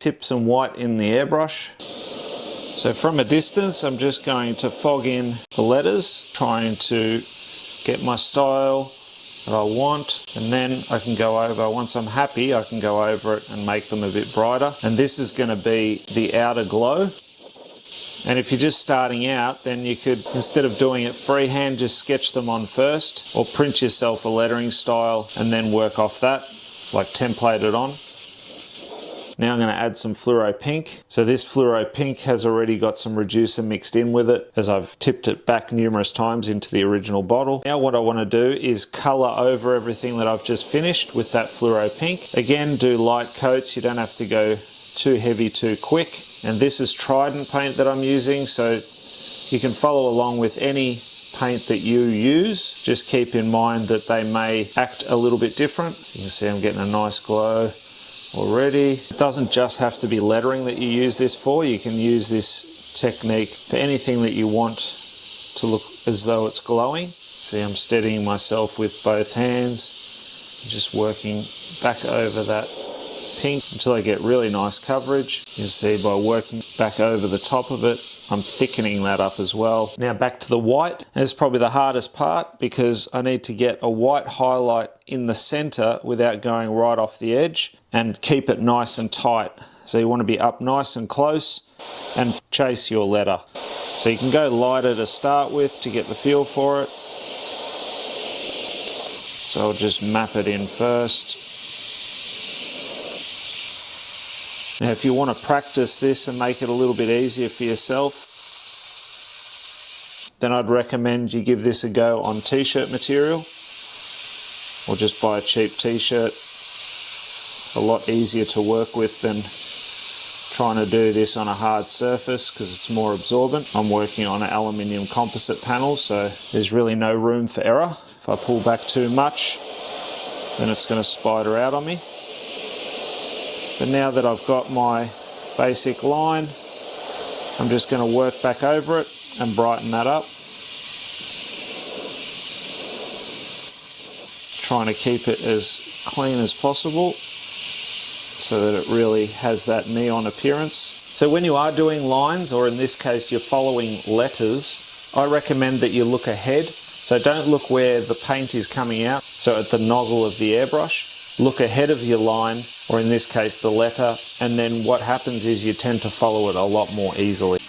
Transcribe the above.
tip some white in the airbrush. So from a distance, I'm just going to fog in the letters, trying to get my style that I want, and then I can go over, once I'm happy, I can go over it and make them a bit brighter. And this is going to be the outer glow. And if you're just starting out, then you could, instead of doing it freehand, just sketch them on first, or print yourself a lettering style and then work off that, like template it on. Now I'm going to add some fluoro pink. So this fluoro pink has already got some reducer mixed in with it, as I've tipped it back numerous times into the original bottle. Now what I want to do is colour over everything that I've just finished with that fluoro pink. Again, do light coats, you don't have to go too heavy too quick. And this is Trident paint that I'm using, so you can follow along with any paint that you use. Just keep in mind that they may act a little bit different. You can see I'm getting a nice glow already. It doesn't just have to be lettering that you use this for. You can use this technique for anything that you want to look as though it's glowing. See, I'm steadying myself with both hands, just working back over that pink until I get really nice coverage. You see, by working back over the top of it, I'm thickening that up as well. Now back to the white. This is probably the hardest part, because I need to get a white highlight in the center without going right off the edge, and keep it nice and tight. So you want to be up nice and close and chase your letter. So you can go lighter to start with to get the feel for it. So I'll just map it in first. Now if you want to practice this and make it a little bit easier for yourself, then I'd recommend you give this a go on t-shirt material, or just buy a cheap t-shirt. A lot easier to work with than trying to do this on a hard surface, because it's more absorbent. I'm working on an aluminium composite panel, so there's really no room for error. If I pull back too much, then it's going to spider out on me. But now that I've got my basic line, I'm just going to work back over it and brighten that up. Trying to keep it as clean as possible, so that it really has that neon appearance. So when you are doing lines, or in this case you're following letters, I recommend that you look ahead. So don't look where the paint is coming out, so at the nozzle of the airbrush. Look ahead of your line, or in this case the letter, and then what happens is you tend to follow it a lot more easily.